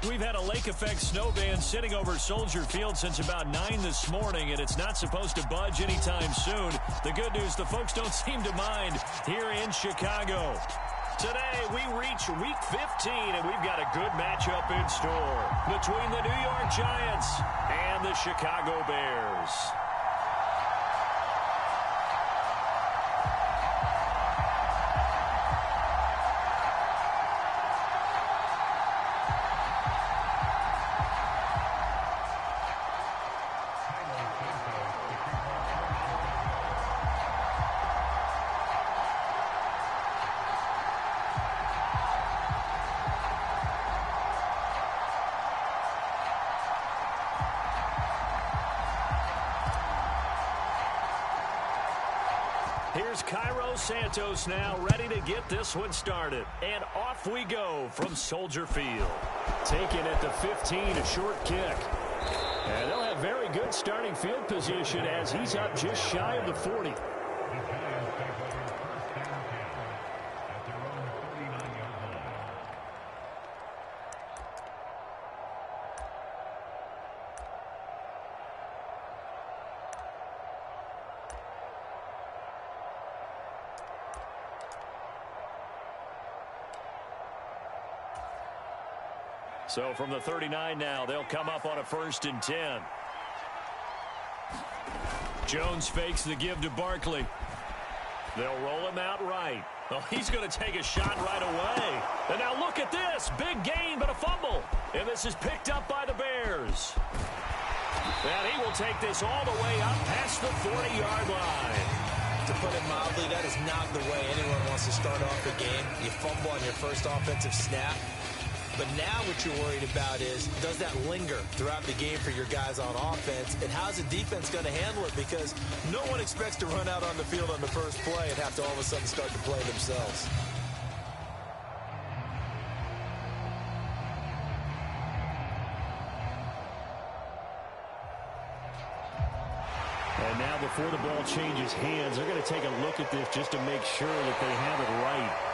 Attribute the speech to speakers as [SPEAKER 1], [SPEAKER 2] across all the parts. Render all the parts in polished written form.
[SPEAKER 1] We've had a lake effect snow band sitting over Soldier Field since about 9 this morning, and it's not supposed to budge anytime soon. The good news, the folks don't seem to mind here in Chicago. Today, we reach Week 15, and we've got a good matchup in store between the New York Giants and the Chicago Bears. Here's Cairo Santos now ready to get this one started. And off we go from Soldier Field. Taken at the 15, a short kick. And they'll have very good starting field position as he's up just shy of the 40. So from the 39 now, they'll come up on a 1st and 10. Jones fakes the give to Barkley. They'll roll him out right. Oh, he's going to take a shot right away. And now look at this. Big gain, but a fumble. And this is picked up by the Bears. And he will take this all the way up past the 40-yard line.
[SPEAKER 2] To put it mildly, that is not the way anyone wants to start off the game. You fumble on your first offensive snap. But now what you're worried about is, does that linger throughout the game for your guys on offense? And how's the defense going to handle it? Because no one expects to run out on the field on the first play and have to all of a sudden start to play themselves.
[SPEAKER 1] And now before the ball changes hands, they're going to take a look at this just to make sure that they have it right.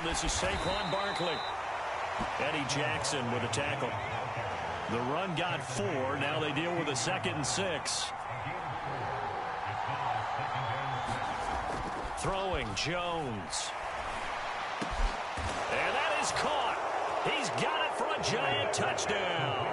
[SPEAKER 1] This is Saquon Barkley. Eddie Jackson with a tackle. The run got 4. Now they deal with a 2nd and 6. Throwing Jones. And that is caught. He's got it for a giant touchdown.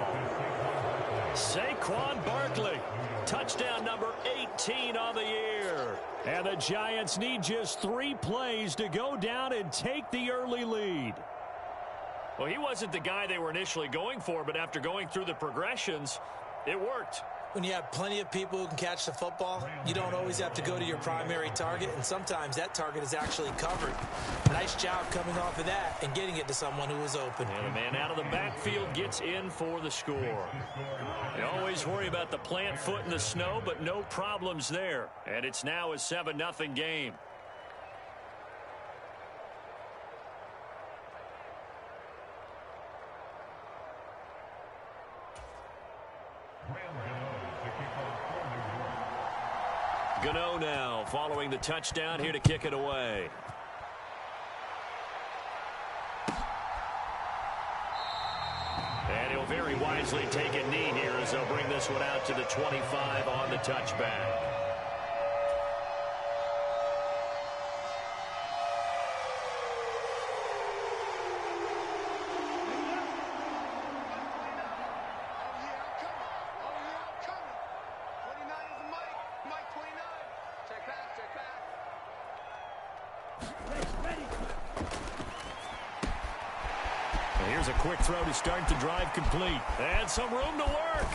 [SPEAKER 1] Saquon Barkley. Touchdown number 18 on the year. And the Giants need just 3 plays to go down and take the early lead. Well, he wasn't the guy they were initially going for, but after going through the progressions, it worked.
[SPEAKER 2] When you have plenty of people who can catch the football, you don't always have to go to your primary target, and sometimes that target is actually covered. Nice job coming off of that and getting it to someone who was open.
[SPEAKER 1] And a man out of the backfield gets in for the score. You always worry about the plant foot in the snow, but no problems there. And it's now a 7-0 game. Gano now following the touchdown here to kick it away. And he'll very wisely take a knee here as they'll bring this one out to the 25 on the touchback. Here's a quick throw to start the drive complete. And some room to work.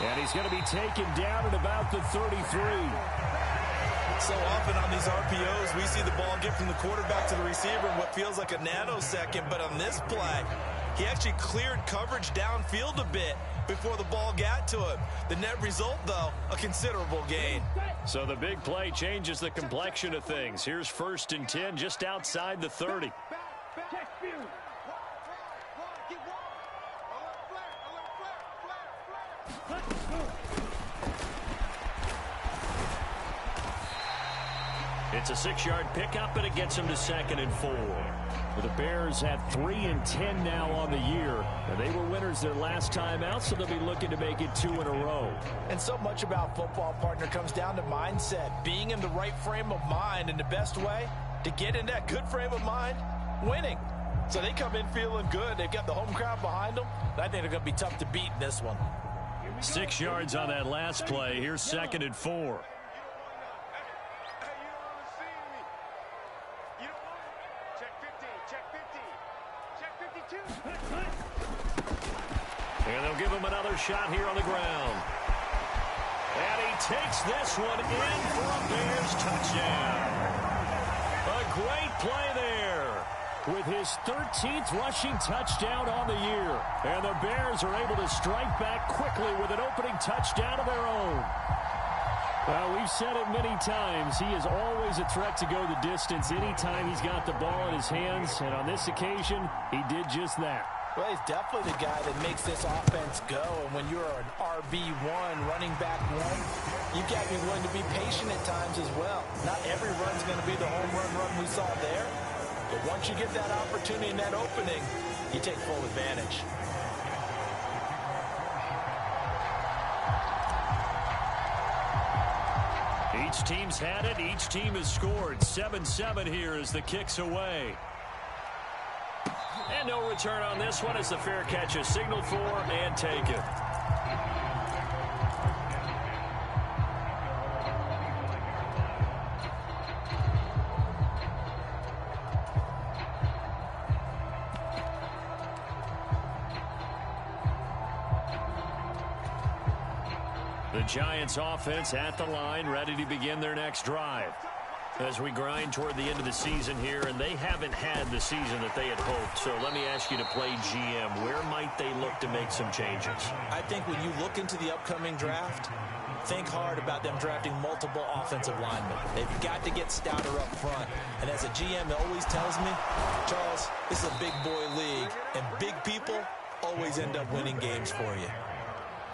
[SPEAKER 1] And he's going to be taken down at about the 33.
[SPEAKER 2] So often on these RPOs, we see the ball get from the quarterback to the receiver in what feels like a nanosecond. But on this play, He actually cleared coverage downfield a bit before the ball got to him. The net result, though, a considerable gain.
[SPEAKER 1] So the big play changes the complexion of things. Here's 1st and 10 just outside the 30. It's a 6-yard pickup, and it gets him to 2nd and 4. Well, the Bears have 3 and 10 now on the year. And they were winners their last time out, so they'll be looking to make it 2 in a row.
[SPEAKER 2] And so much about football, partner, comes down to mindset. Being in the right frame of mind, and the best way to get in that good frame of mind, winning. So they come in feeling good. They've got the home crowd behind them. I think they're going to be tough to beat in this one.
[SPEAKER 1] 6 yards on that last play. Here's 2nd and 4. And they'll give him another shot here on the ground. And he takes this one in for a Bears touchdown. A great play there with his 13th rushing touchdown on the year. And the Bears are able to strike back quickly with an opening touchdown of their own. Well, we've said it many times. He is always a threat to go the distance anytime he's got the ball in his hands. And on this occasion, he did just that.
[SPEAKER 2] Well, he's definitely the guy that makes this offense go. And when you're an RB1, running back one, you've got to be willing to be patient at times as well. Not every run's going to be the home run we saw there. But once you get that opportunity and that opening, you take full advantage.
[SPEAKER 1] Each team's had it. Each team has scored. 7-7 here as the kick's away. And no return on this one as the fair catch is signaled for and taken. The Giants offense at the line, ready to begin their next drive. As we grind toward the end of the season here, and they haven't had the season that they had hoped. So let me ask you to play GM. Where might they look to make some changes?
[SPEAKER 2] I think when you look into the upcoming draft, think hard about them drafting multiple offensive linemen. They've got to get stouter up front. And as a GM always tells me, Charles, this is a big boy league, and big people always end up winning games for you.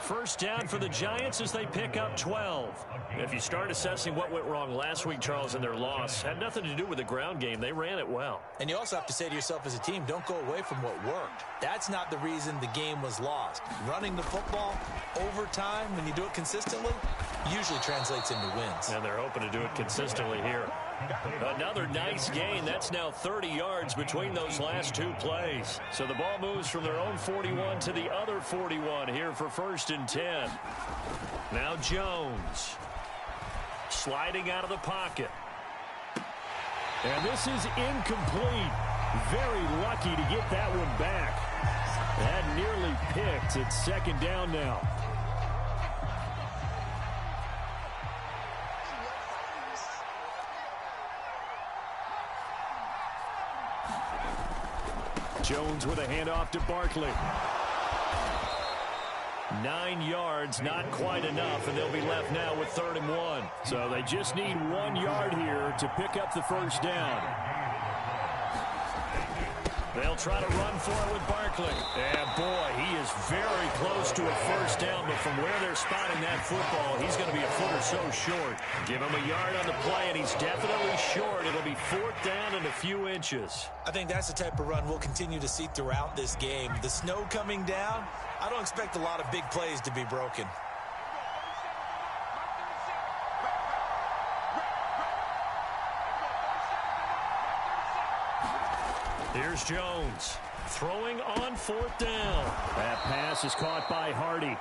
[SPEAKER 1] First down for the Giants as they pick up 12. If you start assessing what went wrong last week, Charles, in their loss, had nothing to do with the ground game. They ran it well.
[SPEAKER 2] And you also have to say to yourself as a team, don't go away from what worked. That's not the reason the game was lost. Running the football over time, when you do it consistently, usually translates into wins.
[SPEAKER 1] And they're hoping to do it consistently here. Another nice gain. That's now 30 yards between those last two plays. So the ball moves from their own 41 to the other 41 here for 1st and 10. Now Jones sliding out of the pocket. And this is incomplete. Very lucky to get that one back. That nearly picked. It's 2nd down now. Jones with a handoff to Barkley. 9 yards, not quite enough, and they'll be left now with 3rd and 1. So they just need 1 yard here to pick up the first down. They'll try to run for it with Barkley. And boy, he is very close to a first down, but from where they're spotting that football, he's going to be a foot or so short. Give him a yard on the play, and he's definitely short. It'll be 4th down and a few inches.
[SPEAKER 2] I think that's the type of run we'll continue to see throughout this game. The snow coming down, I don't expect a lot of big plays to be broken.
[SPEAKER 1] Here's Jones throwing on 4th down. That pass is caught by Hardy.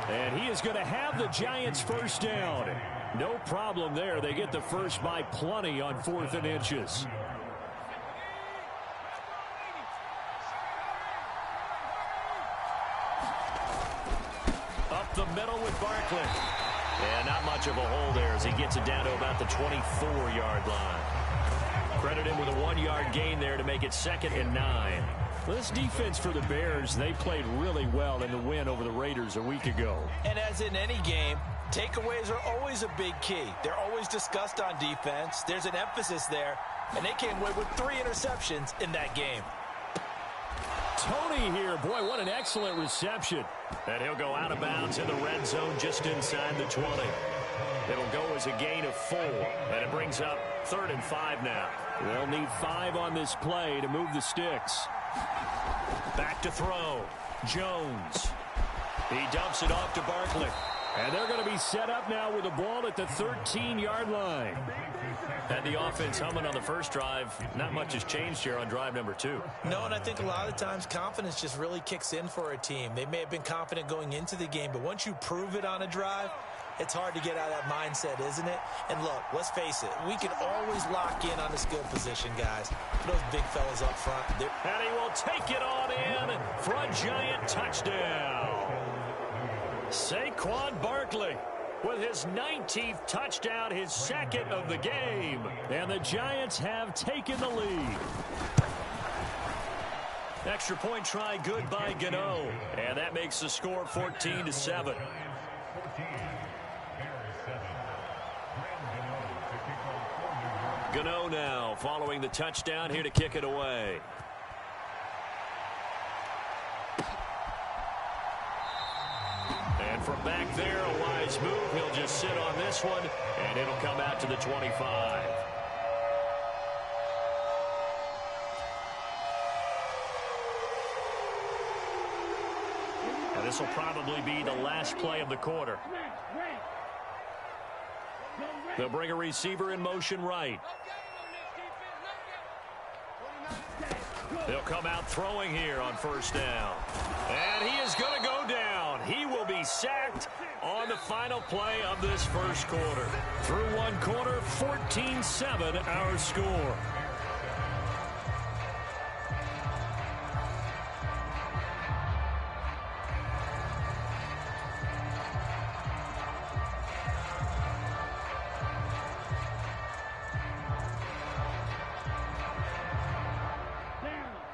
[SPEAKER 1] And he is going to have the Giants first down. No problem there. They get the first by plenty on 4th and inches. Up the middle with Barkley. And not much of a hole there as he gets it down to about the 24-yard line. Credit him with a 1-yard gain there to make it 2nd and 9. This defense for the Bears, they played really well in the win over the Raiders a week ago.
[SPEAKER 2] And as in any game, takeaways are always a big key. They're always discussed on defense. There's an emphasis there, and they came away with 3 interceptions in that game.
[SPEAKER 1] Tony here. Boy, what an excellent reception. And he'll go out of bounds in the red zone just inside the 20. It'll go as a gain of 4, and it brings up 3rd and 5 now. They'll need 5 on this play to move the sticks. Back to throw. Jones. He dumps it off to Barkley. And they're going to be set up now with the ball at the 13-yard line. Had the offense humming on the first drive. Not much has changed here on drive number 2.
[SPEAKER 2] No, and I think a lot of times confidence just really kicks in for a team. They may have been confident going into the game, but once you prove it on a drive, it's hard to get out of that mindset, isn't it? And look, let's face it, we can always lock in on the skill position, guys. Those big fellas up front.
[SPEAKER 1] And he will take it on in for a giant touchdown. Saquon Barkley with his 19th touchdown, his 2nd of the game. And the Giants have taken the lead. Extra point try good by Gano. And that makes the score 14-7. Gano now following the touchdown here to kick it away. And from back there, a wise move. He'll just sit on this one, and it'll come out to the 25. And this will probably be the last play of the quarter. They'll bring a receiver in motion right. They'll come out throwing here on 1st down. And he is going to go down. He will be sacked on the final play of this first quarter. Through 1 quarter, 14-7 our score.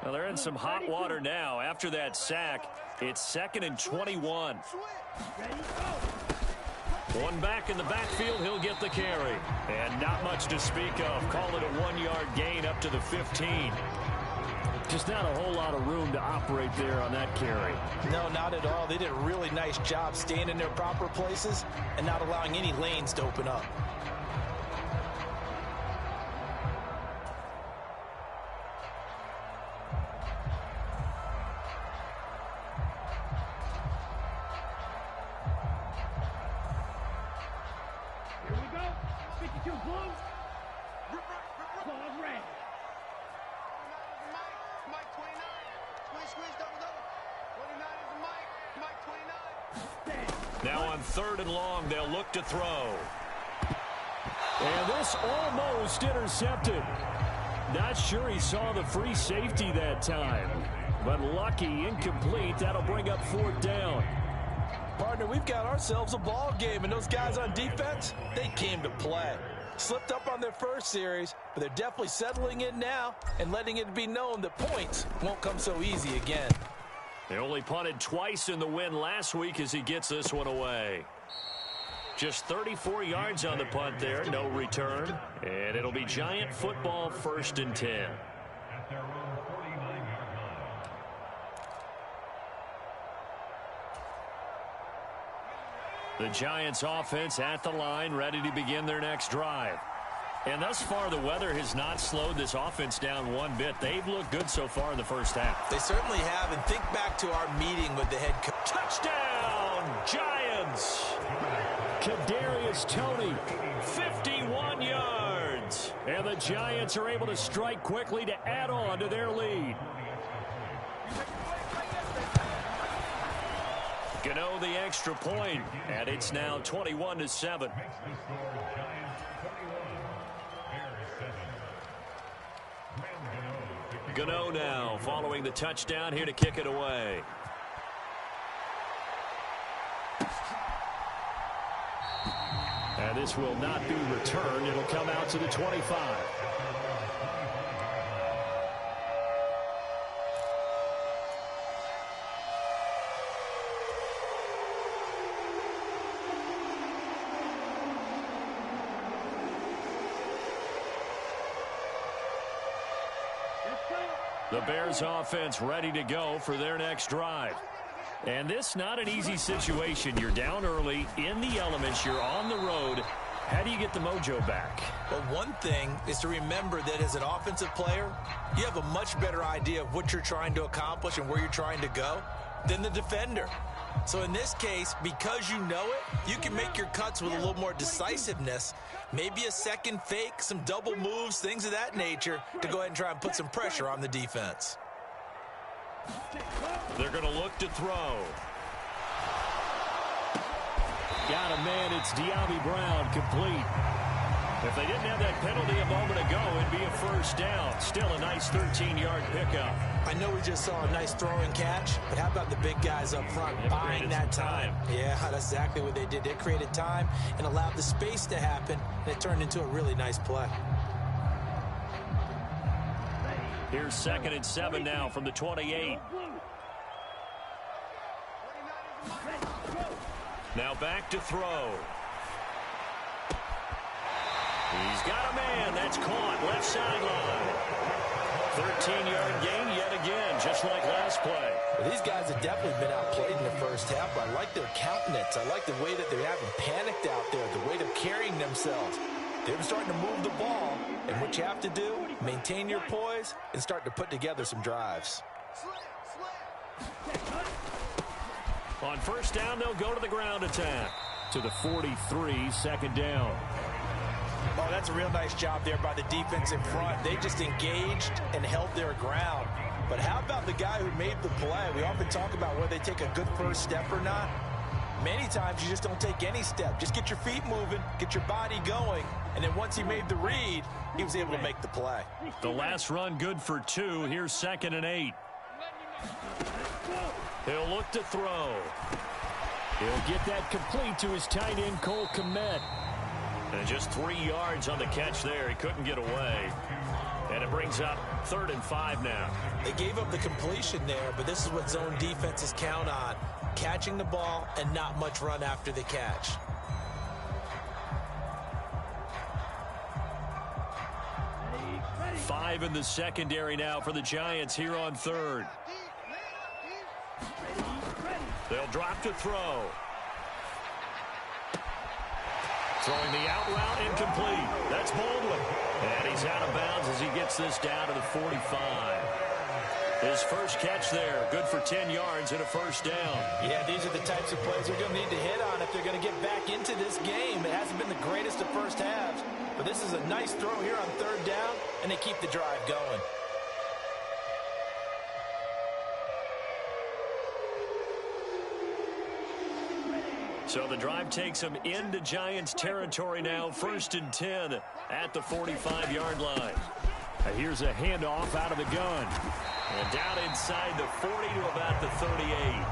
[SPEAKER 1] Well, they're in some hot water now. After that sack, it's 2nd and 21. One back in the backfield, he'll get the carry. And not much to speak of. Call it a 1-yard gain up to the 15. Just not a whole lot of room to operate there on that carry.
[SPEAKER 2] No, not at all. They did a really nice job staying in their proper places and not allowing any lanes to open up.
[SPEAKER 1] Now on 3rd and long, they'll look to throw. And this almost intercepted. Not sure he saw the free safety that time. But lucky, incomplete. That'll bring up 4th down.
[SPEAKER 2] Partner, we've got ourselves a ball game, and those guys on defense, they came to play. Slipped up on their first series, but they're definitely settling in now and letting it be known that points won't come so easy again.
[SPEAKER 1] They only punted twice in the win last week as he gets this one away. Just 34 yards on the punt there, no return. And it'll be Giant football, 1st and 10. The Giants offense at the line, ready to begin their next drive. And thus far, the weather has not slowed this offense down one bit. They've looked good so far in the first half.
[SPEAKER 2] They certainly have, and think back to our meeting with the head coach.
[SPEAKER 1] Touchdown, Giants! Kadarius Toney, 51 yards. And the Giants are able to strike quickly to add on to their lead. Gano the extra point, and it's now 21-7. Gano now following the touchdown here to kick it away. And this will not be returned. It'll come out to the 25. The Bears offense ready to go for their next drive. And this not an easy situation. You're down early, in the elements, you're on the road. How do you get the mojo back?
[SPEAKER 2] Well, one thing is to remember that as an offensive player, you have a much better idea of what you're trying to accomplish and where you're trying to go than the defender. So in this case, because you know it, you can make your cuts with a little more decisiveness, maybe a second fake, some double moves, things of that nature, to go ahead and try and put some pressure on the defense.
[SPEAKER 1] They're going to look to throw. Got a man, it's De'Ami Brown, complete. If they didn't have that penalty a moment ago, it'd be a first down. Still a nice 13-yard pickup.
[SPEAKER 2] I know we just saw a nice throwing catch, but how about the big guys up front buying that time? Yeah, that's exactly what they did. They created time and allowed the space to happen, and it turned into a really nice play.
[SPEAKER 1] Here's 2nd and 7 now from the 28. Now back to throw. He's got a man. That's caught. Left sideline. 13-yard gain yet again, just like last play.
[SPEAKER 2] Well, these guys have definitely been outplayed in the first half. I like their countenance. I like the way that they're having panicked out there, the way they're carrying themselves. They're starting to move the ball, and what you have to do, maintain your poise and start to put together some drives.
[SPEAKER 1] On first down, they'll go to the ground attack. To the 43, 2nd down.
[SPEAKER 2] Oh, that's a real nice job there by the defense in front. They just engaged and held their ground. But how about the guy who made the play? We often talk about whether they take a good first step or not. Many times you just don't take any step. Just get your feet moving, get your body going, and then once he made the read, he was able to make the play.
[SPEAKER 1] The last run good for 2. Here's 2nd and 8. He'll look to throw. He'll get that complete to his tight end, Cole Kmet. And just 3 yards on the catch there. He couldn't get away. And it brings up 3rd and 5 now.
[SPEAKER 2] They gave up the completion there, but this is what zone defenses count on. Catching the ball and not much run after the catch.
[SPEAKER 1] Five in the secondary now for the Giants here on 3rd. They'll drop to throw. Throwing the out route, incomplete. That's Baldwin. And he's out of bounds as he gets this down to the 45. His first catch there, good for 10 yards and a first down.
[SPEAKER 2] Yeah, these are the types of plays they're going to need to hit on if they're going to get back into this game. It hasn't been the greatest of first halves, but this is a nice throw here on 3rd down, and they keep the drive going.
[SPEAKER 1] So the drive takes them into Giants territory now, 1st and 10 at the 45-yard line. Here's a handoff out of the gun. And down inside the 40 to about the 38.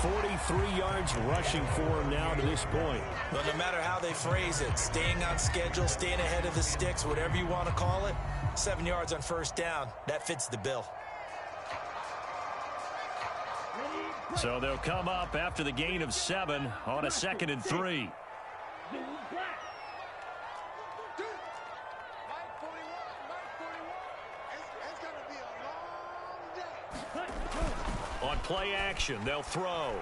[SPEAKER 1] 43 yards rushing for him now to this point.
[SPEAKER 2] But no matter how they phrase it, staying on schedule, staying ahead of the sticks, whatever you want to call it, 7 yards on first down, that fits the bill.
[SPEAKER 1] So they'll come up after the gain of 7 on a 2nd and 3. On play action, they'll throw.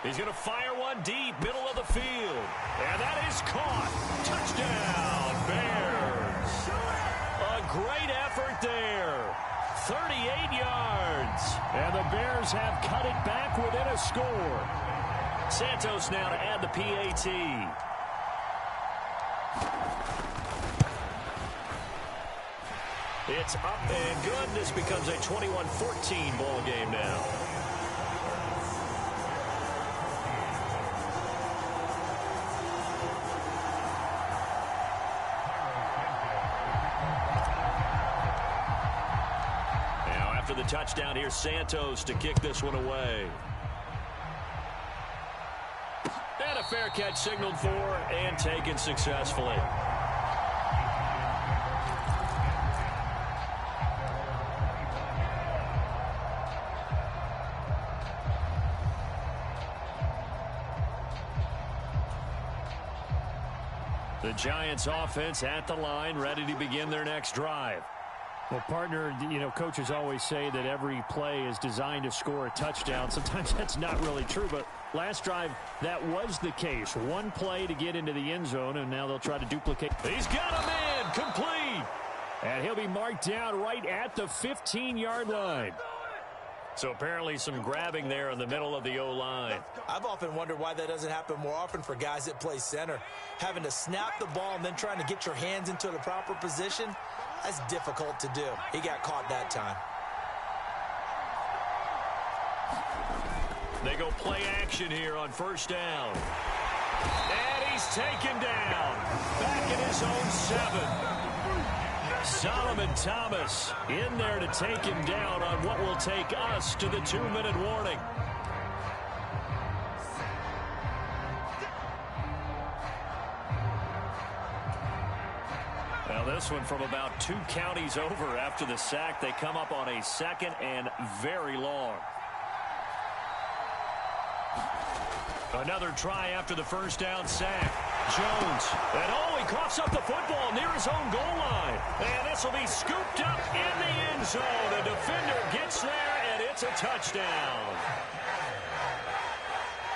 [SPEAKER 1] He's going to fire one deep, middle of the field. And that is caught. Touchdown, Bears. A great effort there. 38 yards. And the Bears have cut it back within a score. Santos now to add the PAT. It's up and good. This becomes a 21-14 ball game now. Now after the touchdown, here's Santos to kick this one away. And a fair catch signaled for and taken successfully. The Giants offense at the line, ready to begin their next drive. Well, partner, coaches always say that every play is designed to score a touchdown. Sometimes that's not really true, but last drive, that was the case. One play to get into the end zone, and now they'll try to duplicate. He's got him in, complete. And he'll be marked down right at the 15-yard line. So apparently some grabbing there in the middle of the O-line.
[SPEAKER 2] I've often wondered why that doesn't happen more often for guys that play center. Having to snap the ball and then trying to get your hands into the proper position, that's difficult to do. He got caught that time.
[SPEAKER 1] They go play action here on first down. And he's taken down. Back in his own 7. Solomon Thomas in there to take him down on what will take us to the 2-minute warning. Now this one from about 2 counties over after the sack. They come up on a 2nd and very long. Another try after the first down sack. Jones, and he coughs up the football near his own goal line. And this will be scooped up in the end zone. The defender gets there, and it's a touchdown.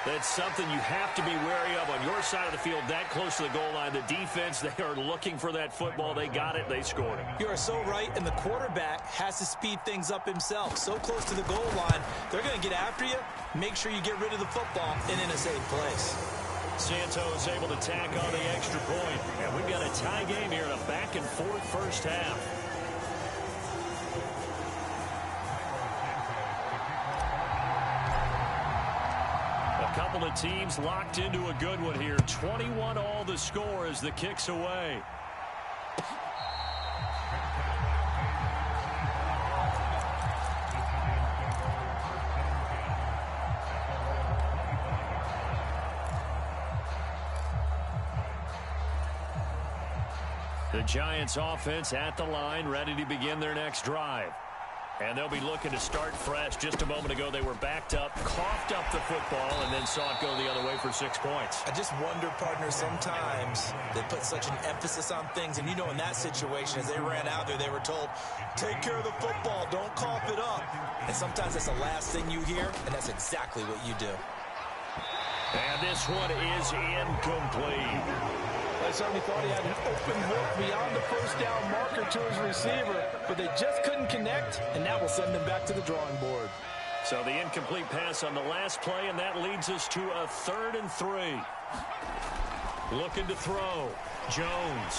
[SPEAKER 1] That's something you have to be wary of on your side of the field, that close to the goal line. The defense, they are looking for that football. They got it. They scored it.
[SPEAKER 2] You are so right, and the quarterback has to speed things up himself. So close to the goal line, they're going to get after you. Make sure you get rid of the football and in a safe place.
[SPEAKER 1] Santos able to tack on the extra point. And we've got a tie game here in a back-and-forth first half. A couple of teams locked into a good one here. 21 all the score as the kick's away. The Giants offense at the line, ready to begin their next drive. And they'll be looking to start fresh. Just a moment ago, they were backed up, coughed up the football, and then saw it go the other way for 6 points.
[SPEAKER 2] I just wonder, partner, sometimes they put such an emphasis on things. And, in that situation, as they ran out there, they were told, take care of the football, don't cough it up. And sometimes that's the last thing you hear, and that's exactly what you do.
[SPEAKER 1] And this one is incomplete.
[SPEAKER 3] I certainly thought he had an open look beyond the first down marker to his receiver, but they just couldn't connect, and that will send them back to the drawing board.
[SPEAKER 1] So the incomplete pass on the last play, and that leads us to a 3rd and 3. Looking to throw. Jones.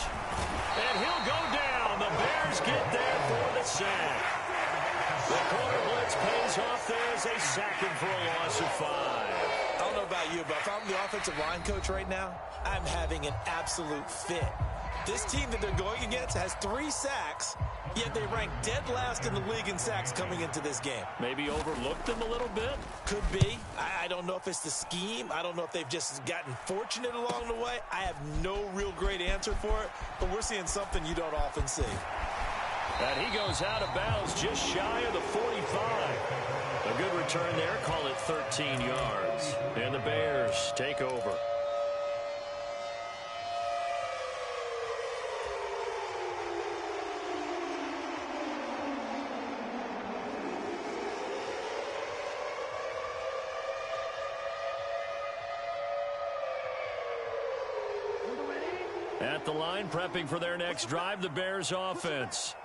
[SPEAKER 1] And he'll go down. The Bears get there for the sack. The corner blitz pays off there as they sack him for a loss of 5.
[SPEAKER 2] I don't know about you, but if I'm the offensive line coach right now, I'm having an absolute fit. This team that they're going against has 3 sacks, yet they rank dead last in the league in sacks coming into this game.
[SPEAKER 1] Maybe overlooked them a little bit?
[SPEAKER 2] Could be. I don't know if it's the scheme. I don't know if they've just gotten fortunate along the way. I have no real great answer for it, but we're seeing something you don't often see.
[SPEAKER 1] And he goes out of bounds just shy of the 45. A good return there. Call it 13 yards. And the Bears take over. At the line, prepping for their next drive, the Bears offense.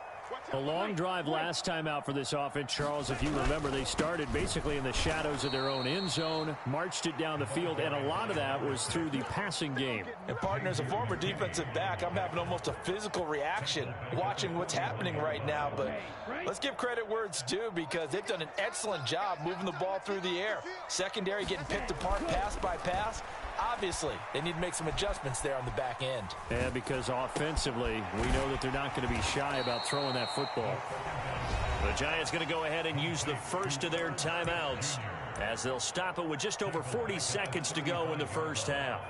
[SPEAKER 1] A long drive last time out for this offense, Charles. If you remember, they started basically in the shadows of their own end zone, marched it down the field, and a lot of that was through the passing game.
[SPEAKER 3] And, partner, as a former defensive back, I'm having almost a physical reaction watching what's happening right now. But let's give credit where it's due, because they've done an excellent job moving the ball through the air. Secondary getting picked apart pass by pass. Obviously, they need to make some adjustments there on the back end.
[SPEAKER 1] Yeah, because offensively, we know that they're not going to be shy about throwing that football. The Giants going to go ahead and use the first of their timeouts as they'll stop it with just over 40 seconds to go in the first half.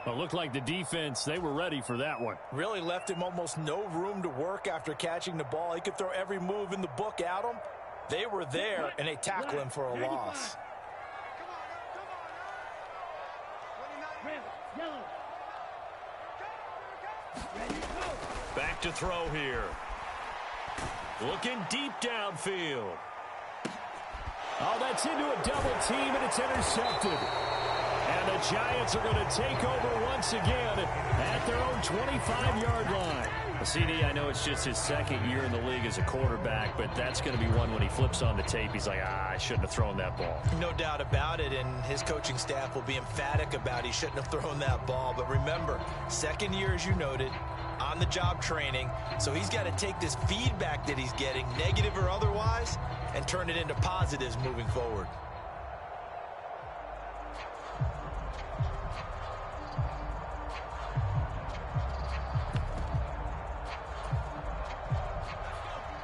[SPEAKER 1] Well, it looked like the defense, they were ready for that one.
[SPEAKER 3] Really left him almost no room to work after catching the ball. He could throw every move in the book at him. They were there, and they tackle him for a loss.
[SPEAKER 1] Back to throw here. Looking deep downfield. Oh, that's into a double team, and it's intercepted. And the Giants are going to take over once again at their own 25-yard line. CD, I know it's just his second year in the league as a quarterback, but that's going to be one when he flips on the tape. He's like, I shouldn't have thrown that ball.
[SPEAKER 2] No doubt about it, and his coaching staff will be emphatic about he shouldn't have thrown that ball. But remember, second year, as you noted, on-the-job training, so he's got to take this feedback that he's getting, negative or otherwise, and turn it into positives moving forward.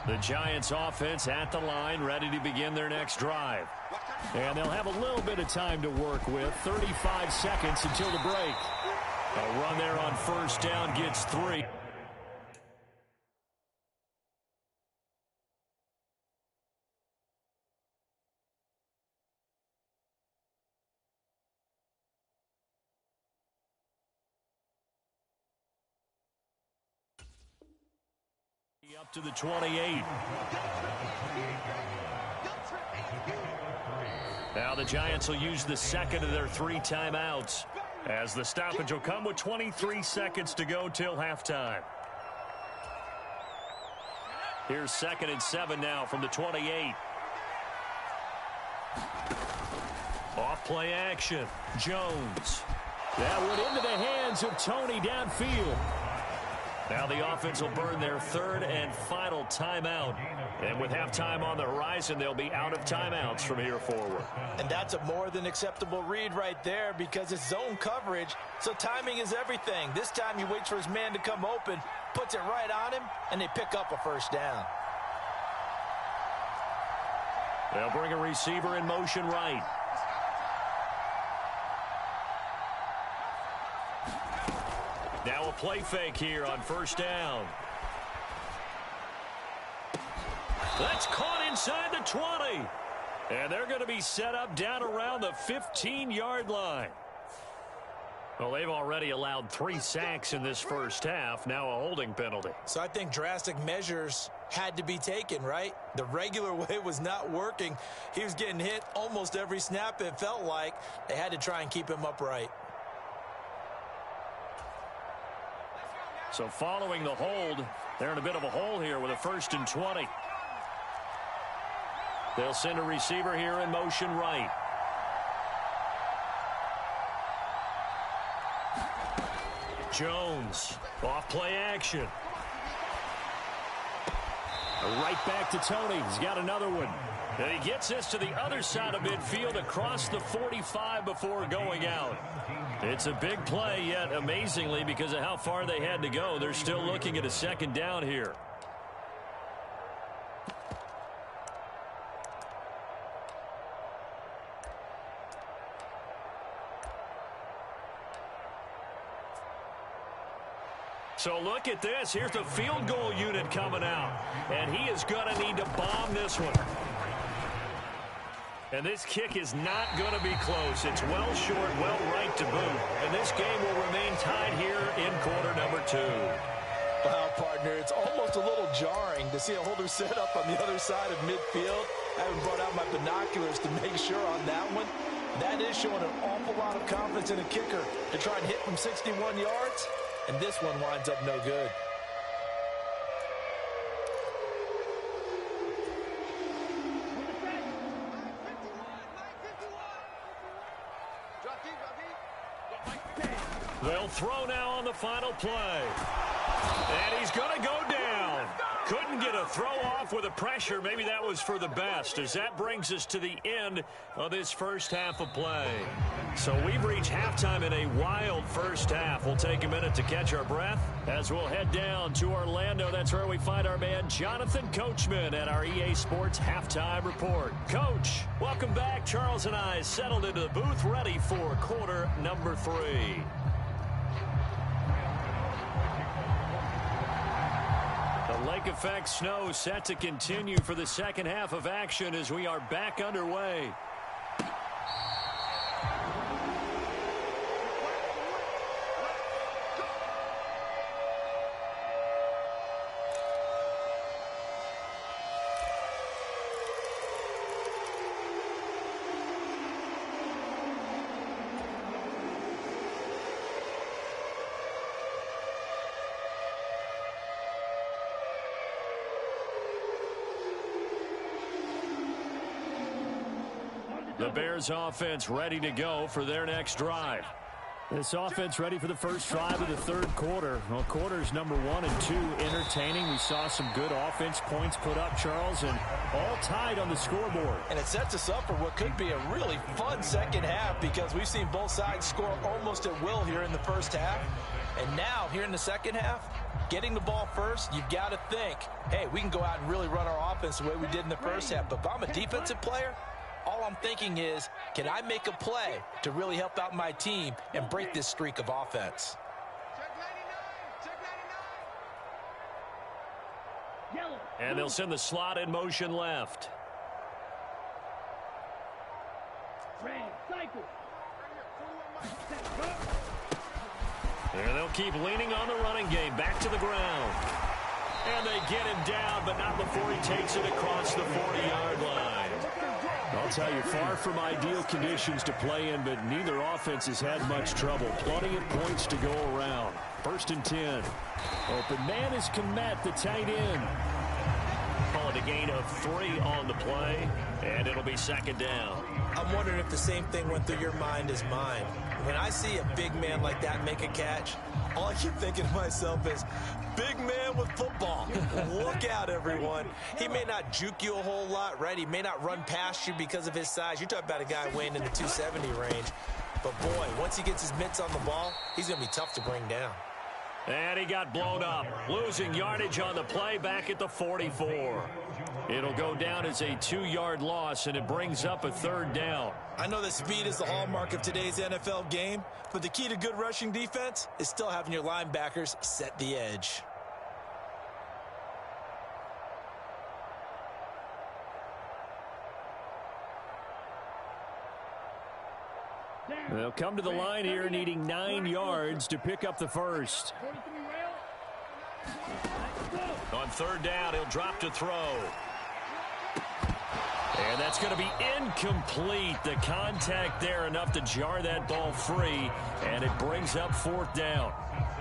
[SPEAKER 1] The Giants offense at the line, ready to begin their next drive. And they'll have a little bit of time to work with, 35 seconds until the break. A run there on first down gets 3. Up to the 28. Now the Giants will use the second of their 3 timeouts, as the stoppage will come with 23 seconds to go till halftime. Here's 2nd and 7 now from the 28. Off play action. Jones. That went into the hands of Tony downfield. Now the offense will burn their 3rd and final timeout. And with halftime on the horizon, they'll be out of timeouts from here forward.
[SPEAKER 2] And that's a more than acceptable read right there because it's zone coverage, so timing is everything. This time he waits for his man to come open, puts it right on him, and they pick up a first down.
[SPEAKER 1] They'll bring a receiver in motion right. Now a play fake here on first down. That's caught inside the 20. And they're going to be set up down around the 15-yard line. Well, they've already allowed 3 sacks in this first half. Now a holding penalty.
[SPEAKER 2] So I think drastic measures had to be taken, right? The regular way was not working. He was getting hit almost every snap, it felt like. They had to try and keep him upright.
[SPEAKER 1] So following the hold, they're in a bit of a hole here with a 1st and 20. They'll send a receiver here in motion right. Jones, off play action. Right back to Tony. He's got another one. And he gets this to the other side of midfield across the 45 before going out. It's a big play, yet amazingly, because of how far they had to go, they're still looking at a 2nd down here. So look at this. Here's the field goal unit coming out. And he is going to need to bomb this one. And this kick is not going to be close. It's well short, well right to boot. And this game will remain tied here in quarter number 2.
[SPEAKER 2] Wow, partner, it's almost a little jarring to see a holder set up on the other side of midfield. I haven't brought out my binoculars to make sure on that one. That is showing an awful lot of confidence in a kicker to try and hit from 61 yards. And this one winds up no good.
[SPEAKER 1] They'll throw now on the final play. And he's going to go down. Couldn't get a throw off with the pressure. Maybe that was for the best, as that brings us to the end of this first half of play. So we've reached halftime in a wild first half. We'll take a minute to catch our breath as we'll head down to Orlando. That's where we find our man Jonathan Coachman at our EA Sports Halftime Report. Coach, welcome back. Charles and I settled into the booth, ready for quarter number 3. The lake effect snow set to continue for the second half of action as we are back underway. The Bears offense ready to go for their next drive.
[SPEAKER 4] This offense ready for the first drive of the third quarter. Well, quarters number 1 and 2 entertaining. We saw some good offense points put up, Charles, and all tied on the scoreboard.
[SPEAKER 3] And it sets us up for what could be a really fun second half because we've seen both sides score almost at will here in the first half. And now, here in the second half, getting the ball first, you've got to think, hey, we can go out and really run our offense the way we did in the first half. But if I'm a defensive player, all I'm thinking is, can I make a play to really help out my team and break this streak of offense?
[SPEAKER 1] And they'll send the slot in motion left. And they'll keep leaning on the running game. Back to the ground. And they get him down, but not before he takes it across the 40-yard line. I'll tell you, far from ideal conditions to play in, but neither offense has had much trouble. Plenty of points to go around. 1st and 10. Open man is Kmet, the tight end. Call it a gain of 3 on the play, and it'll be 2nd down.
[SPEAKER 2] I'm wondering if the same thing went through your mind as mine. When I see a big man like that make a catch, all I keep thinking to myself is, big man with football. Look out, everyone. He may not juke you a whole lot, right? He may not run past you because of his size. You're talking about a guy weighing in the 270 range. But, boy, once he gets his mitts on the ball, he's going to be tough to bring down.
[SPEAKER 1] And he got blown up, losing yardage on the play back at the 44. It'll go down as a 2-yard loss, and it brings up a 3rd down.
[SPEAKER 2] I know that speed is the hallmark of today's NFL game, but the key to good rushing defense is still having your linebackers set the edge.
[SPEAKER 4] They'll come to the line here needing 9 yards to pick up the first.
[SPEAKER 1] On 3rd down, he'll drop to throw. And that's going to be incomplete. The contact there enough to jar that ball free, and it brings up 4th down.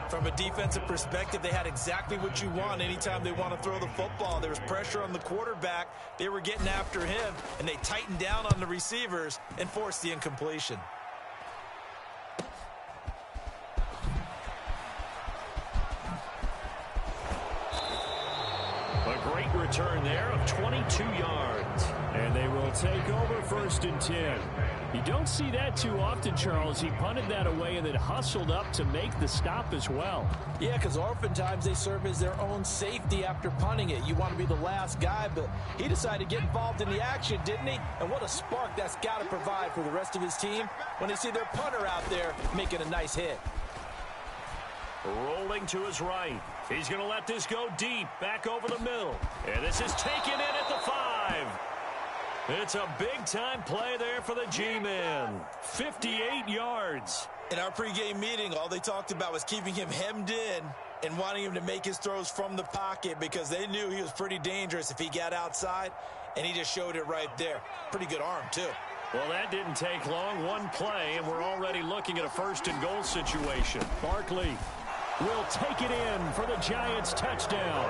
[SPEAKER 2] From a defensive perspective, they had exactly what you want anytime they want to throw the football. There was pressure on the quarterback. They were getting after him, and they tightened down on the receivers and forced the incompletion.
[SPEAKER 1] A great return there of 22 yards.
[SPEAKER 4] And they will take over 1st and 10. You don't see that too often, Charles. He punted that away and then hustled up to make the stop as well.
[SPEAKER 3] Yeah, because oftentimes they serve as their own safety after punting it. You want to be the last guy, but he decided to get involved in the action, didn't he? And what a spark that's got to provide for the rest of his team when they see their punter out there making a nice hit.
[SPEAKER 1] Rolling to his right. He's going to let this go deep, back over the middle. And this is taken in at the 5. It's a big-time play there for the G-Men. 58 yards.
[SPEAKER 2] In our pregame meeting, all they talked about was keeping him hemmed in and wanting him to make his throws from the pocket because they knew he was pretty dangerous if he got outside, and he just showed it right there. Pretty good arm, too.
[SPEAKER 1] Well, that didn't take long. One play, and we're already looking at a 1st and goal situation.
[SPEAKER 4] Barkley will take it in for the Giants touchdown.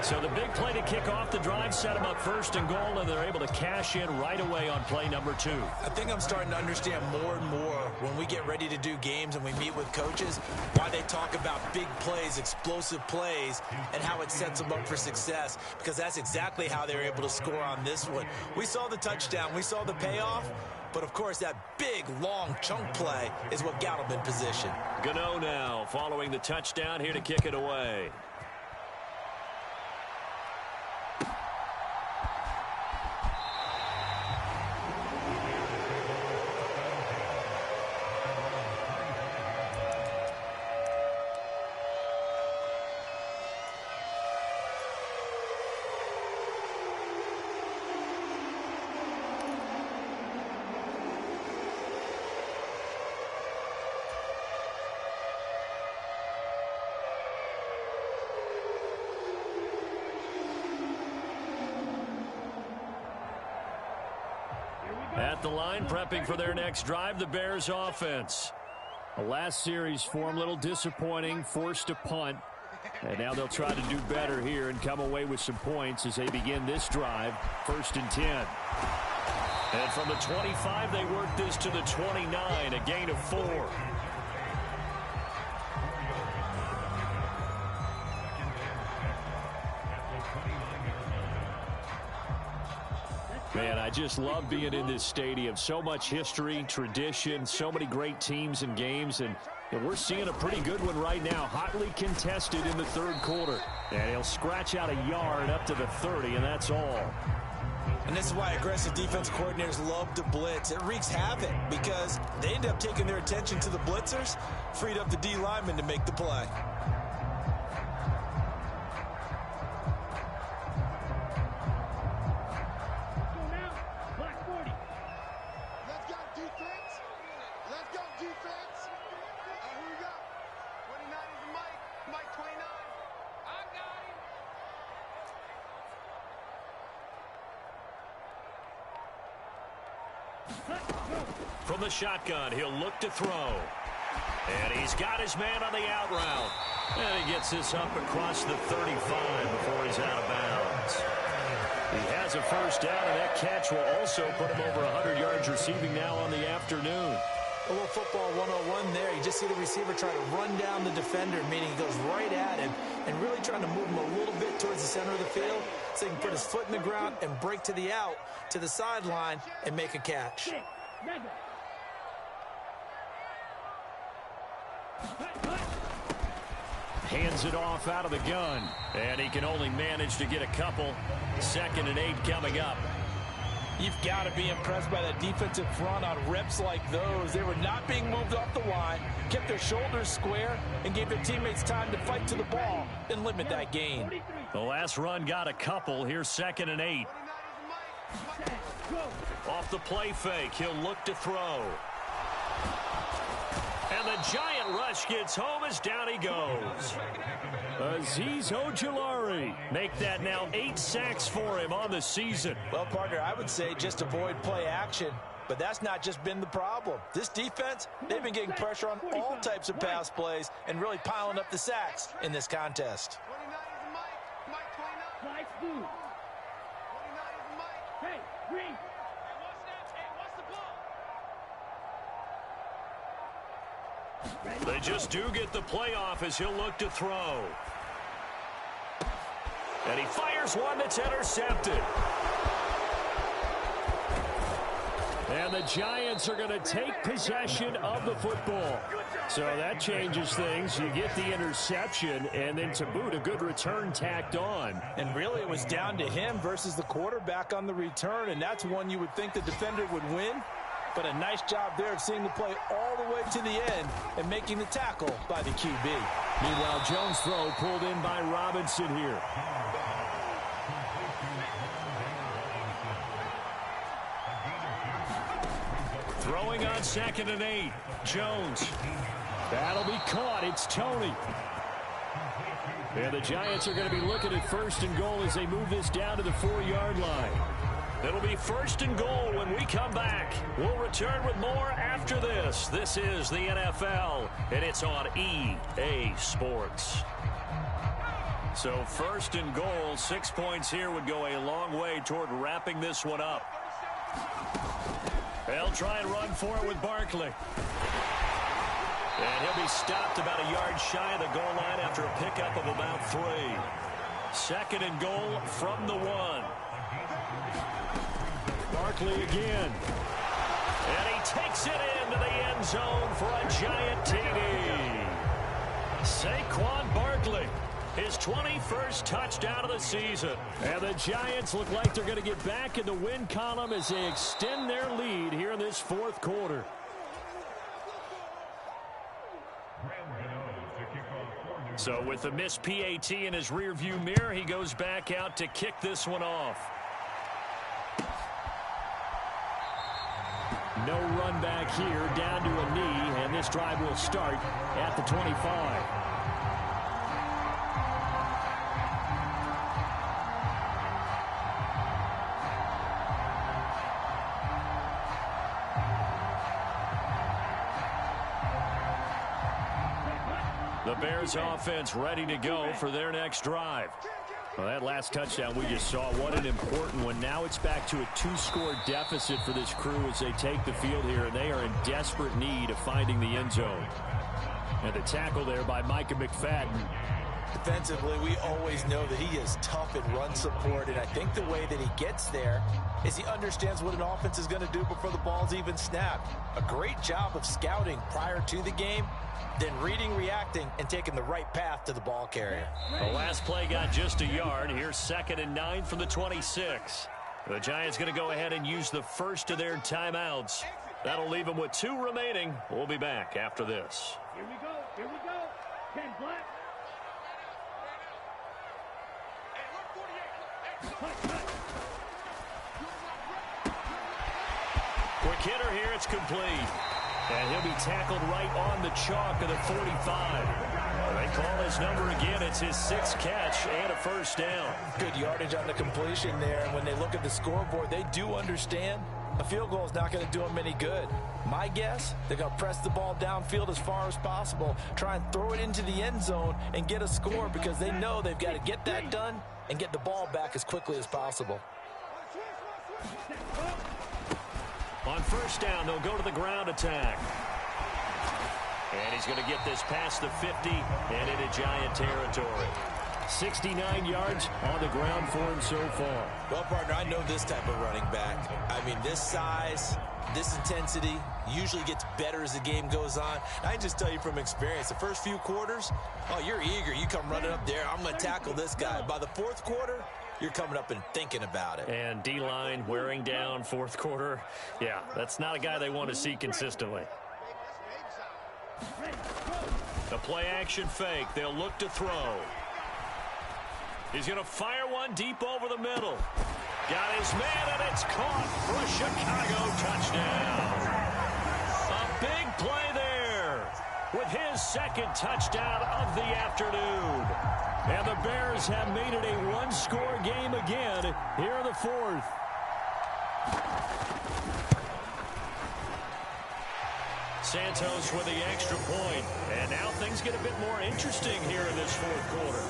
[SPEAKER 1] So the big play to kick off the drive set them up 1st and goal, and they're able to cash in right away on play number 2.
[SPEAKER 2] I think I'm starting to understand more and more when we get ready to do games and we meet with coaches why they talk about big plays, explosive plays, and how it sets them up for success, because that's exactly how they were able to score on this one. We saw the touchdown. We saw the payoff. But, of course, that big, long chunk play is what got them in position.
[SPEAKER 1] Gano now following the touchdown here to kick it away. At the line, prepping for their next drive, the Bears offense.
[SPEAKER 4] The last series for him, a little disappointing, forced a punt. And now they'll try to do better here and come away with some points as they begin this drive. 1st and 10. And from the 25, they work this to the 29, a gain of 4. Man, I just love being in this stadium. So much history, tradition, so many great teams and games, and we're seeing a pretty good one right now. Hotly contested in the 3rd quarter. And he'll scratch out a yard up to the 30, and that's all.
[SPEAKER 2] And this is why aggressive defense coordinators love to blitz. It wreaks havoc because they end up taking their attention to the blitzers, freed up the D lineman to make the play.
[SPEAKER 1] From the shotgun, he'll look to throw. And he's got his man on the out route. And he gets this up across the 35 before he's out of bounds. He has a first down, and that catch will also put him over 100 yards receiving now on the afternoon.
[SPEAKER 2] A little football 101 there. You just see the receiver try to run down the defender, meaning he goes right at him and really trying to move him a little bit towards the center of the field so he can put his foot in the ground and break to the out, to the sideline, and make a catch.
[SPEAKER 1] Hands it off out of the gun, and he can only manage to get a couple. 2nd and 8 coming up.
[SPEAKER 3] You've got to be impressed by that defensive front on reps like those. They were not being moved off the line, kept their shoulders square, and gave their teammates time to fight to the ball and limit that gain.
[SPEAKER 1] The last run got a couple. Here's 2nd and 8. Off the play fake, he'll look to throw. And the giant rush gets home as down he goes. Azeez Ojulari make that now 8 sacks for him on the season.
[SPEAKER 3] Well, partner, I would say just avoid play action, but that's not just been the problem. This defense, they've been getting pressure on all types of pass plays and really piling up the sacks in this contest.
[SPEAKER 1] They just do get the play off as he'll look to throw. And he fires one that's intercepted.
[SPEAKER 4] And the Giants are going to take possession of the football. So that changes things. You get the interception, and then to boot, a good return tacked on.
[SPEAKER 3] And really, it was down to him versus the quarterback on the return, and that's one you would think the defender would win. But a nice job there of seeing the play all the way to the end and making the tackle by the QB.
[SPEAKER 4] Meanwhile, Jones' throw pulled in by Robinson here.
[SPEAKER 1] Throwing on 2nd and 8. Jones.
[SPEAKER 4] That'll be caught. It's Tony. And the Giants are going to be looking at 1st and goal as they move this down to the 4-yard line.
[SPEAKER 1] It'll be 1st and goal when we come back. We'll return with more after this. This is the NFL, and it's on EA Sports. So 1st and goal, 6 points here would go a long way toward wrapping this one up. They'll try and run for it with Barkley. And he'll be stopped about a yard shy of the goal line after a pickup of about 3. 2nd and goal from the 1. Barkley again. And he takes it into the end zone for a giant TD. Saquon Barkley, his 21st touchdown of the season. And the Giants look like they're going to get back in the win column as they extend their lead here in this 4th quarter. So with the missed PAT in his rearview mirror, he goes back out to kick this one off. No run back here, down to a knee, and this drive will start at the 25. The Bears offense ready to go for their next drive. Well, that last touchdown we just saw, what an important one. Now it's back to a 2-score deficit for this crew as they take the field here, and they are in desperate need of finding the end zone. And the tackle there by Micah McFadden.
[SPEAKER 2] Defensively, we always know that he is tough in run support, and I think the way that he gets there is he understands what an offense is going to do before the ball's even snapped. A great job of scouting prior to the game, then reading, reacting, and taking the right path to the ball carrier.
[SPEAKER 1] The last play got just a yard. Here's 2nd and 9 from the 26. The Giants going to go ahead and use the first of their timeouts. That'll leave them with 2 remaining. We'll be back after this.
[SPEAKER 5] Here we go. Here we go. 10 black.
[SPEAKER 1] Quick hitter here. It's complete. And he'll be tackled right on the chalk of the 45. They call his number again. It's his 6th catch and a first down.
[SPEAKER 2] Good yardage on the completion there. And when they look at the scoreboard, they do understand a field goal is not going to do them any good. My guess, they're going to press the ball downfield as far as possible, try and throw it into the end zone and get a score because they know they've got to get that done and get the ball back as quickly as possible.
[SPEAKER 1] On first down, they'll go to the ground attack. And he's going to get this past the 50 and into Giant territory. 69 yards on the ground for him so far.
[SPEAKER 2] Well, partner, I know this type of running back. I mean, this size, this intensity usually gets better as the game goes on. I can just tell you from experience, the first few quarters, oh, you're eager. You come running up there, I'm going to tackle this guy. By the 4th quarter, you're coming up and thinking about it.
[SPEAKER 1] And D-line wearing down 4th quarter. Yeah, that's not a guy they want to see consistently. The play action fake. They'll look to throw. He's going to fire one deep over the middle. Got his man, and it's caught for a Chicago touchdown. A big play there with his 2nd touchdown of the afternoon. And the Bears have made it a 1-score game again here in the 4th. Santos with the extra point. And now things get a bit more interesting here in this 4th quarter.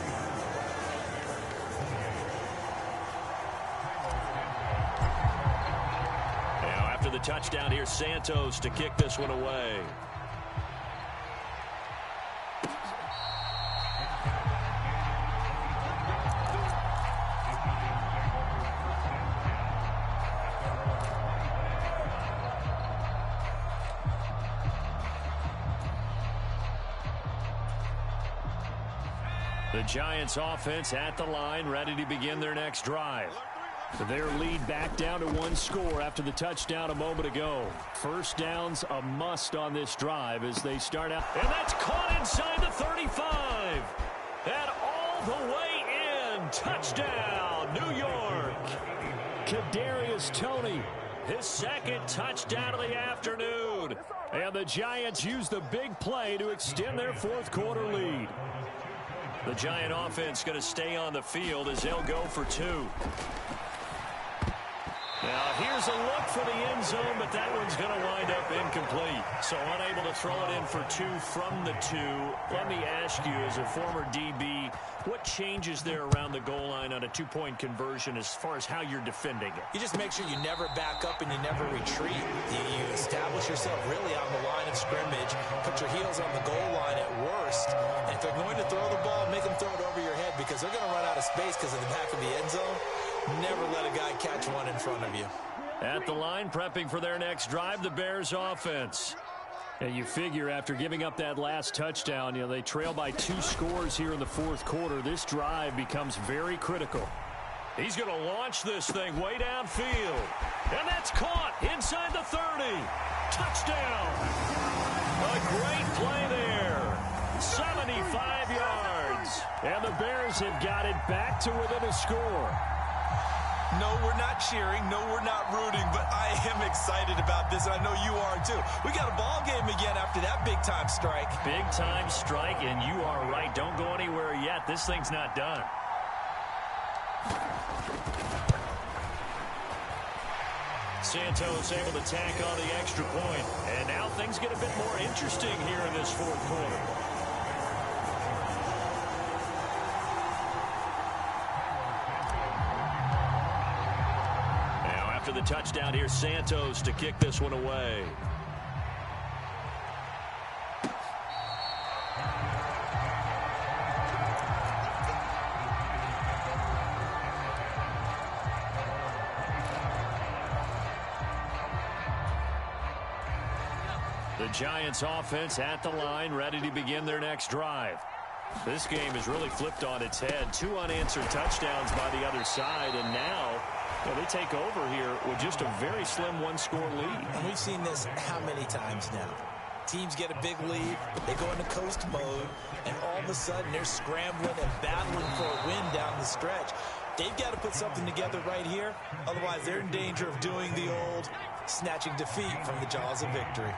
[SPEAKER 1] Now after the touchdown, here's Santos to kick this one away. The Giants offense at the line, ready to begin their next drive. Their lead back down to 1 score after the touchdown a moment ago. First down's a must on this drive as they start out. And that's caught inside the 35. And all the way in. Touchdown, New York. Kadarius Toney, his 2nd touchdown of the afternoon. And the Giants use the big play to extend their 4th quarter lead. The Giant offense going to stay on the field as they'll go for 2. Now, here's a look for the end zone, but that one's going to wind up incomplete. So unable to throw it in for 2 from the 2. Let me ask you, as a former DB, what changes there around the goal line on a 2-point conversion as far as how you're defending it?
[SPEAKER 2] You just make sure you never back up and you never retreat. You establish yourself really on the line of scrimmage, put your heels on the goal line at worst, and if they're going to throw the ball, make them throw it over your head because they're going to run out of space because of the back of the end zone. Never let a guy catch one in front of you.
[SPEAKER 1] At the line, prepping for their next drive, the Bears offense. And you figure after giving up that last touchdown, they trail by 2 scores here in the 4th quarter. This drive becomes very critical. He's going to launch this thing way downfield. And that's caught inside the 30. Touchdown. A great play there. 75 yards. And the Bears have got it back to within a score.
[SPEAKER 3] No, we're not cheering. No, we're not rooting. But I am excited about this, and I know you are too. We got a ball game again after that big-time strike.
[SPEAKER 1] Big-time strike, and you are right. Don't go anywhere yet. This thing's not done. Santos able to tack on the extra point. And now things get a bit more interesting here in this 4th quarter. the touchdown here, Santos, to kick this one away. The Giants offense at the line, ready to begin their next drive. This game has really flipped on its head. 2 unanswered touchdowns by the other side, and now they take over here with just a very slim one-score lead.
[SPEAKER 2] And we've seen this how many times now? Teams get a big lead, they go into coast mode, and all of a sudden they're scrambling and battling for a win down the stretch. They've got to put something together right here, otherwise they're in danger of doing the old snatching defeat from the jaws of victory.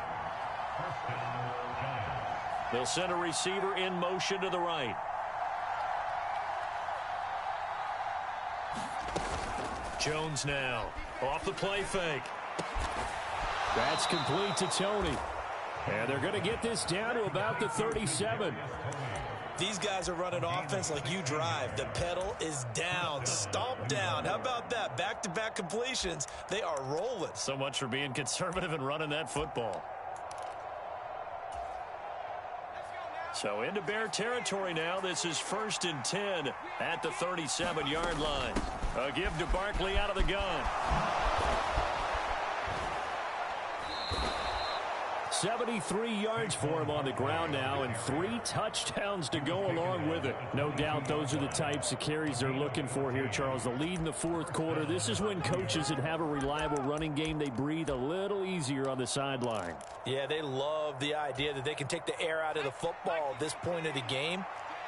[SPEAKER 1] They'll send a receiver in motion to the right. Jones now off the play fake.
[SPEAKER 4] That's complete to Tony. And they're going to get this down to about the 37.
[SPEAKER 2] These guys are running offense like you drive. The pedal is down, stomp down. How about that? Back-to-back completions. They are rolling.
[SPEAKER 1] So much for being conservative and running that football. So into Bear territory now. This is 1st and 10 at the 37-yard line. A give to Barkley out of the gun.
[SPEAKER 4] 73 yards for him on the ground now, and 3 touchdowns to go along with it. No doubt those are the types of carries they're looking for here, Charles. The lead in the 4th quarter. This is when coaches that have a reliable running game, they breathe a little easier on the sideline.
[SPEAKER 2] Yeah, they love the idea that they can take the air out of the football at this point of the game.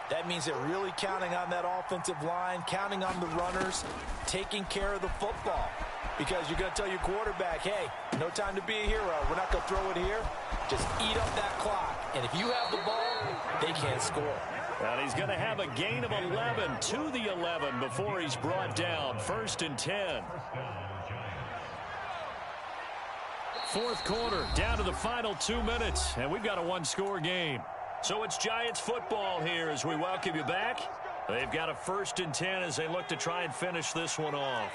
[SPEAKER 2] That means they're really counting on that offensive line, counting on the runners, taking care of the football. Because you're going to tell your quarterback, hey, no time to be a hero. We're not going to throw it here. Just eat up that clock. And if you have the ball, they can't score.
[SPEAKER 1] And he's going to have a gain of 11 to the 11 before he's brought down. 1st and 10. 4th quarter, down to the final 2 minutes. And we've got a one-score game. So it's Giants football here as we welcome you back. They've got a 1st and 10 as they look to try and finish this one off.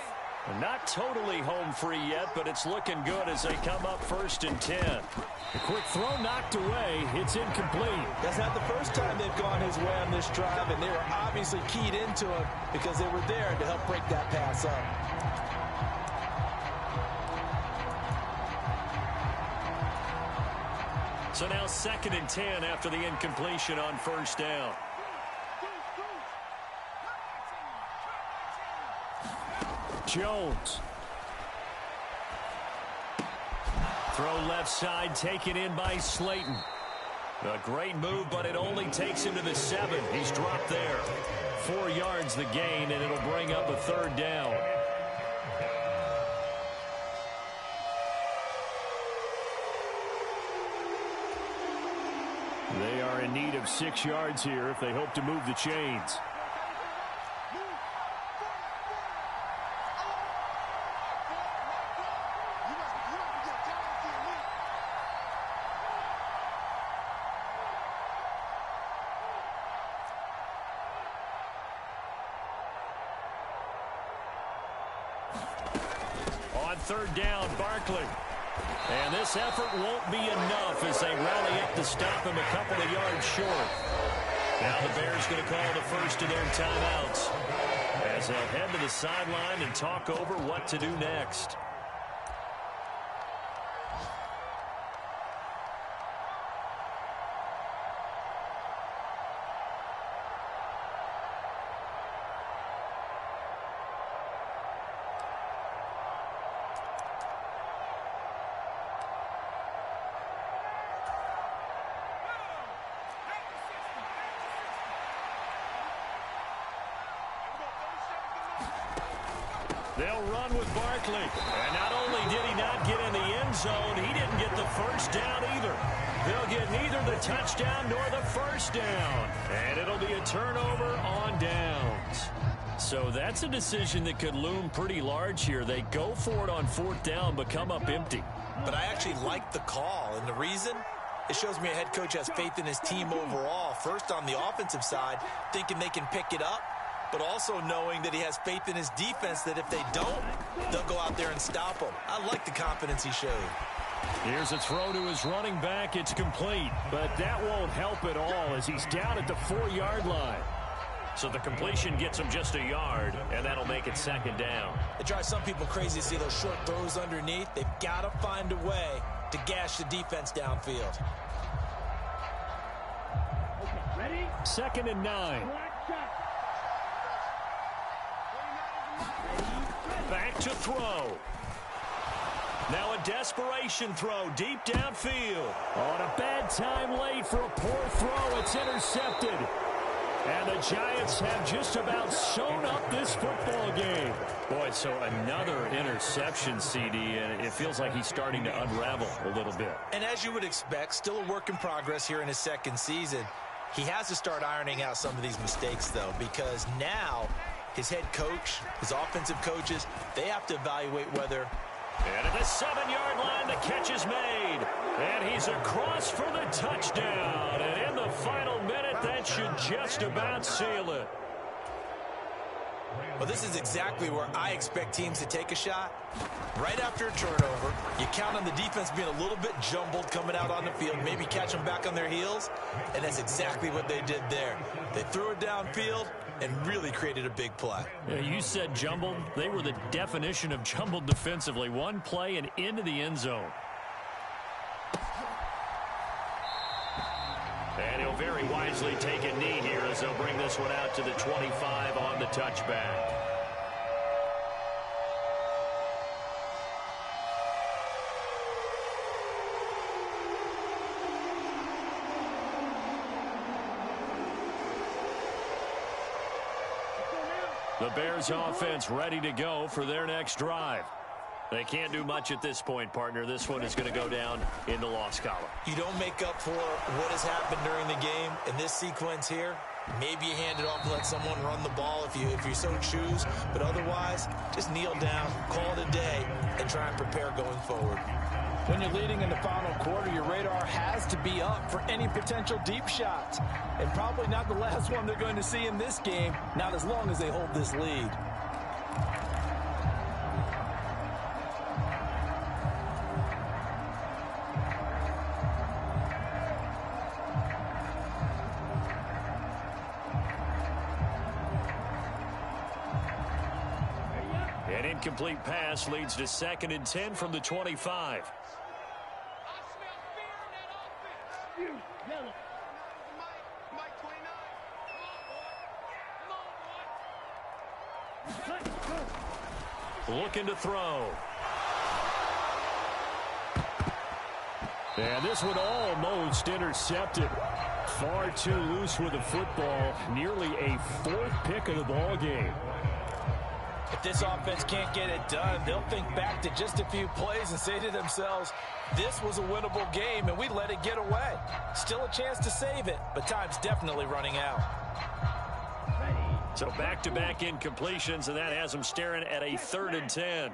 [SPEAKER 1] Not totally home free yet, but it's looking good as they come up 1st and 10.
[SPEAKER 4] A quick throw knocked away. It's incomplete.
[SPEAKER 2] That's not the first time they've gone his way on this drive, and they were obviously keyed into him because they were there to help break that pass up.
[SPEAKER 1] So now 2nd and 10 after the incompletion on 1st down.
[SPEAKER 4] Jones.
[SPEAKER 1] Throw left side, taken in by Slayton. A great move, but it only takes him to the 7. He's dropped there. 4 yards the gain, and it'll bring up a 3rd down.
[SPEAKER 4] They are in need of 6 yards here if they hope to move the chains.
[SPEAKER 1] On 3rd down, Barkley. And this effort won't be enough as they rally up to stop him a couple of yards short. Now the Bears going to call the first of their timeouts as they'll head to the sideline and talk over what to do next. They'll run with Barkley. And not only did he not get in the end zone, he didn't get the first down either. They'll get neither the touchdown nor the first down. And it'll be a turnover on downs. So that's a decision that could loom pretty large here. They go for it on 4th down, but come up empty.
[SPEAKER 2] But I actually like the call. And the reason? It shows me a head coach has faith in his team overall. First on the offensive side, thinking they can pick it up. but also knowing that he has faith in his defense that if they don't, they'll go out there and stop him. I like the confidence he showed.
[SPEAKER 4] Here's a throw to his running back. It's complete, but that won't help at all as he's down at the 4-yard line.
[SPEAKER 1] So the completion gets him just a yard, and that'll make it second down.
[SPEAKER 2] It drives some people crazy to see those short throws underneath. They've got to find a way to gash the defense downfield.
[SPEAKER 5] Okay, ready?
[SPEAKER 4] 2nd and 9.
[SPEAKER 1] Back to throw. Now a desperation throw deep downfield.
[SPEAKER 4] On a bad time late for a poor throw. It's intercepted. And the Giants have just about sewn up this football game.
[SPEAKER 1] Boy, so another interception, CD, and it feels like he's starting to unravel a little bit.
[SPEAKER 2] And as you would expect, still a work in progress here in his second season. He has to start ironing out some of these mistakes, though, because now his head coach, his offensive coaches, they have to evaluate whether...
[SPEAKER 1] And at the 7-yard line, the catch is made. And he's across for the touchdown. And in the final minute, that should just about seal it.
[SPEAKER 2] Well, this is exactly where I expect teams to take a shot. Right after a turnover, you count on the defense being a little bit jumbled coming out on the field, maybe catch them back on their heels, and that's exactly what they did there. They threw it downfield and really created a big play.
[SPEAKER 1] Yeah, you said jumbled. They were the definition of jumbled defensively. One play and into the end zone. And he'll very wisely take a knee here as they'll bring this one out to the 25 on the touchback. The Bears offense ready to go for their next drive. They can't do much at this point, partner. This one is going to go down in the loss column.
[SPEAKER 2] You don't make up for what has happened during the game in this sequence here. Maybe you hand it off and let someone run the ball if you so choose. But otherwise, just kneel down, call it a day, and try and prepare going forward.
[SPEAKER 3] When you're leading in the final quarter, your radar has to be up for any potential deep shots. And probably not the last one they're going to see in this game, not as long as they hold this lead.
[SPEAKER 1] An incomplete pass leads to 2nd and 10 from the 25. Looking to throw.
[SPEAKER 4] And this one almost intercepted. Far too loose with the football. Nearly a 4th pick of the ball game.
[SPEAKER 3] If this offense can't get it done, they'll think back to just a few plays and say to themselves, this was a winnable game and we let it get away. Still a chance to save it, but time's definitely running out.
[SPEAKER 1] So back-to-back incompletions, and that has them staring at a 3rd and 10.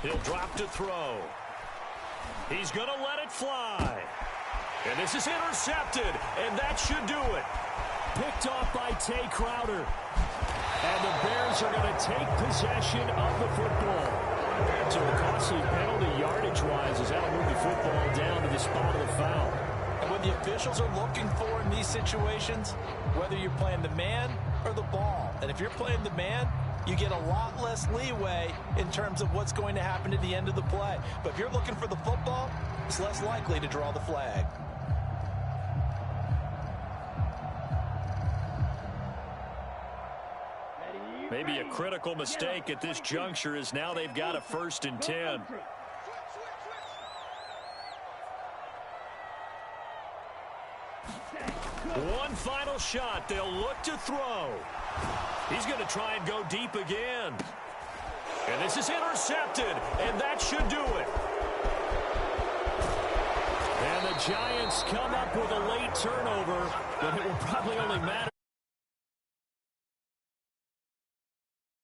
[SPEAKER 1] He'll drop to throw. He's going to let it fly. And this is intercepted, and that should do it.
[SPEAKER 4] Picked off by Tay Crowder. And the Bears are going to take possession of the football. So a costly penalty yardage-wise as that'll move the football down to the spot of the foul.
[SPEAKER 3] And what the officials are looking for in these situations, whether you're playing the man or the ball. And if you're playing the man, you get a lot less leeway in terms of what's going to happen at the end of the play. But if you're looking for the football, it's less likely to draw the flag.
[SPEAKER 1] Maybe a critical mistake at this juncture is now they've got a 1st and 10. One final shot. They'll look to throw. He's going to try and go deep again. And this is intercepted, and that should do it. And the Giants come up with a late turnover, but it will probably only matter